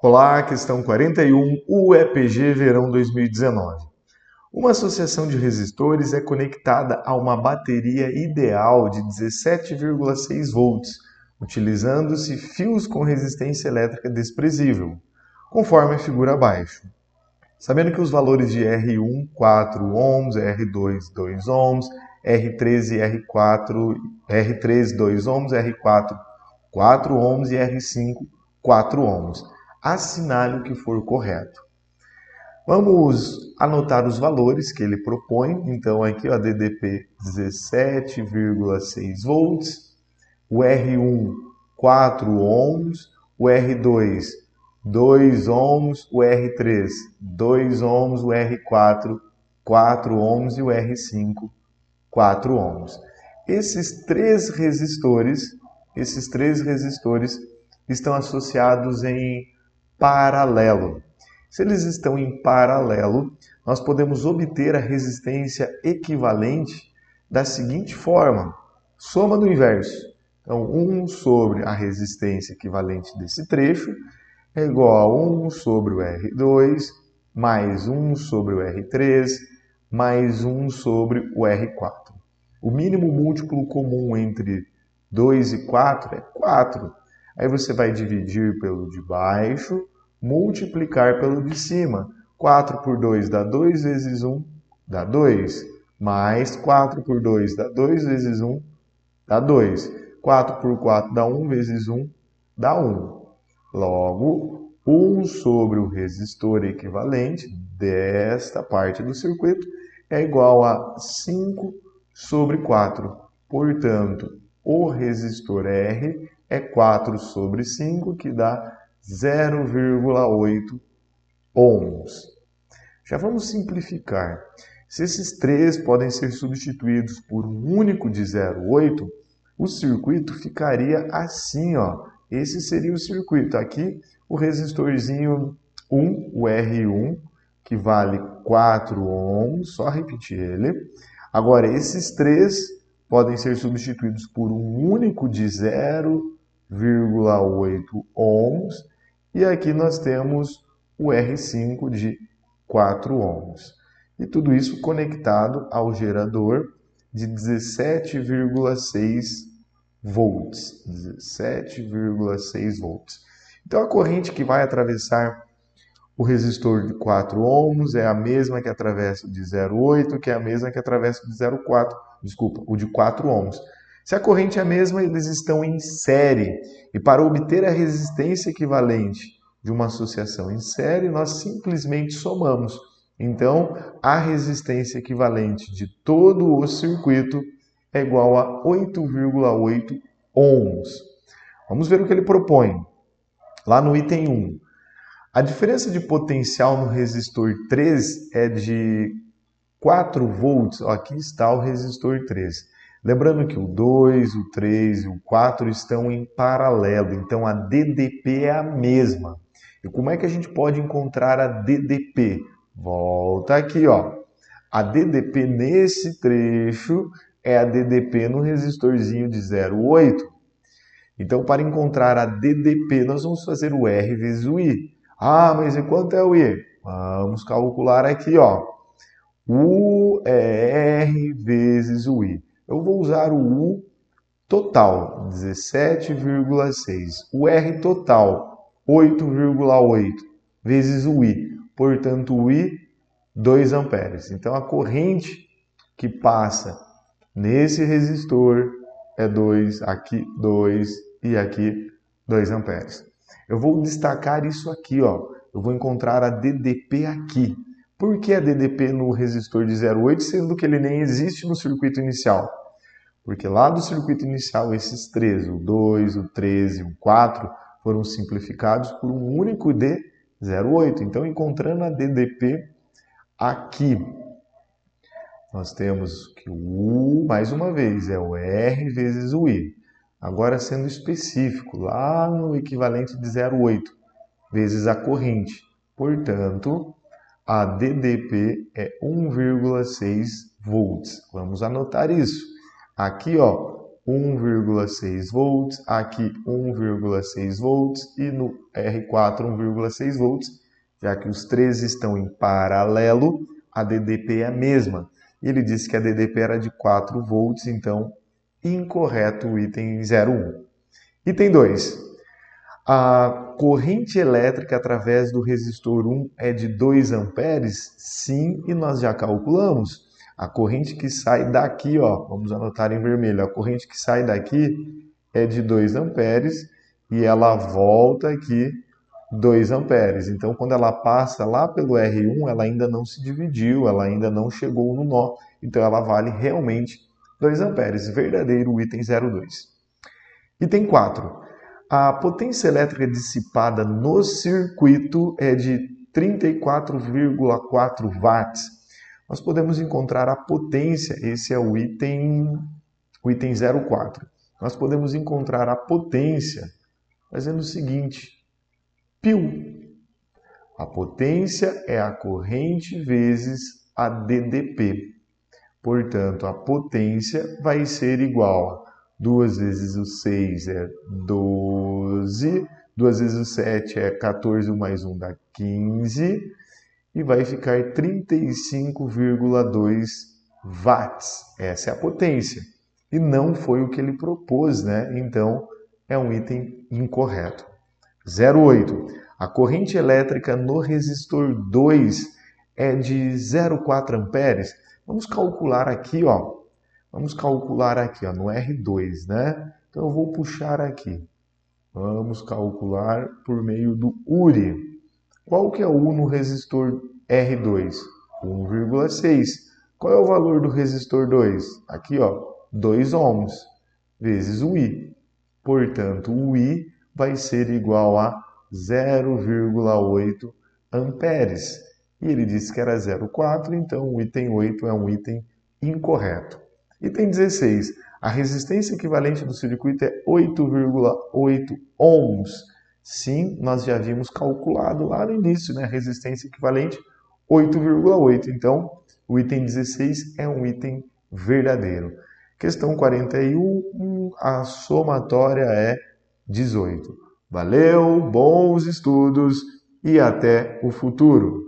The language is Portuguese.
Olá, questão 41, UEPG Verão 2019. Uma associação de resistores é conectada a uma bateria ideal de 17,6 volts, utilizando-se fios com resistência elétrica desprezível, conforme a figura abaixo. Sabendo que os valores de R1, 4 ohms, R2, 2 ohms, R3 e R3, 2 ohms, R4, 4 ohms e R5, 4 ohms. Assinale o que for correto. Vamos anotar os valores que ele propõe. Então, aqui, ó, DDP 17,6 volts, o R1, 4 ohms, o R2, 2 ohms, o R3, 2 ohms, o R4, 4 ohms e o R5, 4 ohms. Esses três resistores estão associados em paralelo. Se eles estão em paralelo, nós podemos obter a resistência equivalente da seguinte forma: soma do inverso. Então, 1 sobre a resistência equivalente desse trecho é igual a 1 sobre o R2, mais 1 sobre o R3, mais 1 sobre o R4. O mínimo múltiplo comum entre 2 e 4 é 4. Aí você vai dividir pelo de baixo, multiplicar pelo de cima. 4 por 2 dá 2 vezes 1, dá 2. Mais 4 por 2 dá 2 vezes 1, dá 2. 4 por 4 dá 1 vezes 1, dá 1. Logo, 1 sobre o resistor equivalente desta parte do circuito é igual a 5 sobre 4. Portanto, o resistor R é 4 sobre 5, que dá 0,8 ohms. Já vamos simplificar. Se esses três podem ser substituídos por um único de 0,8, o circuito ficaria assim, ó. Esse seria o circuito. Aqui, o resistorzinho 1, o R1, que vale 4 ohms, só repetir ele. Agora, esses três podem ser substituídos por um único de 0,8 ohms. E aqui nós temos o R5 de 4 ohms. E tudo isso conectado ao gerador de 17,6 volts. 17,6 volts. Então a corrente que vai atravessar o resistor de 4 ohms é a mesma que atravessa o de 0,8, que é a mesma que atravessa o de 0,4, desculpa, o de 4 ohms. Se a corrente é a mesma, eles estão em série. E para obter a resistência equivalente de uma associação em série, nós simplesmente somamos. Então, a resistência equivalente de todo o circuito é igual a 8,8 ohms. Vamos ver o que ele propõe. Lá no item 1. A diferença de potencial no resistor 3 é de 4 volts. Aqui está o resistor 3. Lembrando que o 2, o 3 e o 4 estão em paralelo, então a DDP é a mesma. E como é que a gente pode encontrar a DDP? Volta aqui, ó. A DDP nesse trecho é a DDP no resistorzinho de 0,8. Então, para encontrar a DDP, nós vamos fazer o R vezes o I. Ah, mas e quanto é o I? Vamos calcular aqui, ó. U é R vezes o I. Eu vou usar o U total, 17,6. O R total, 8,8 vezes o I. Portanto, o I, 2 amperes. Então, a corrente que passa nesse resistor é 2, aqui 2 e aqui 2 amperes. Eu vou destacar isso aqui, ó. Eu vou encontrar a DDP aqui. Por que a DDP no resistor de 0,8, sendo que ele nem existe no circuito inicial? Porque lá do circuito inicial, esses três, o 2, o 3 e o 4, foram simplificados por um único de 0,8. Então, encontrando a DDP aqui, nós temos que o U, mais uma vez, é o R vezes o I. Agora, sendo específico, lá no equivalente de 0,8 vezes a corrente. Portanto, a DDP é 1,6 volts. Vamos anotar isso. Aqui, ó, 1,6 volts, aqui 1,6 volts e no R4 1,6 volts, já que os três estão em paralelo, a DDP é a mesma. Ele disse que a DDP era de 4 volts, então incorreto o item 01. Item 2. A corrente elétrica através do resistor 1 é de 2 amperes? Sim, e nós já calculamos. A corrente que sai daqui, ó, vamos anotar em vermelho, a corrente que sai daqui é de 2 amperes e ela volta aqui 2 amperes. Então, quando ela passa lá pelo R1, ela ainda não se dividiu, ela ainda não chegou no nó. Então, ela vale realmente 2 amperes. Verdadeiro o item 02. Item 4. A potência elétrica dissipada no circuito é de 34,4 watts. Nós podemos encontrar a potência, esse é o item 04. Nós podemos encontrar a potência fazendo o seguinte, π. A potência é a corrente vezes a DDP. Portanto, a potência vai ser igual a 2 vezes o 6 é 12, 2 vezes o 7 é 14, 1 mais 1 dá 15, e vai ficar 35,2 watts. Essa é a potência. E não foi o que ele propôs, né? Então, é um item incorreto. 08. A corrente elétrica no resistor 2 é de 0,4 amperes. Vamos calcular aqui, ó. Vamos calcular aqui, ó, no R2, né? Então, eu vou puxar aqui. Vamos calcular por meio do URI. Qual que é o U no resistor R2? 1,6. Qual é o valor do resistor 2? Aqui, ó, 2 ohms vezes o I. Portanto, o I vai ser igual a 0,8 amperes. E ele disse que era 0,4, então o item 8 é um item incorreto. Item 16. A resistência equivalente do circuito é 8,8 ohms. Sim, nós já havíamos calculado lá no início, né? Resistência equivalente 8,8. Então, o item 16 é um item verdadeiro. Questão 41, a somatória é 18. Valeu, bons estudos e até o futuro!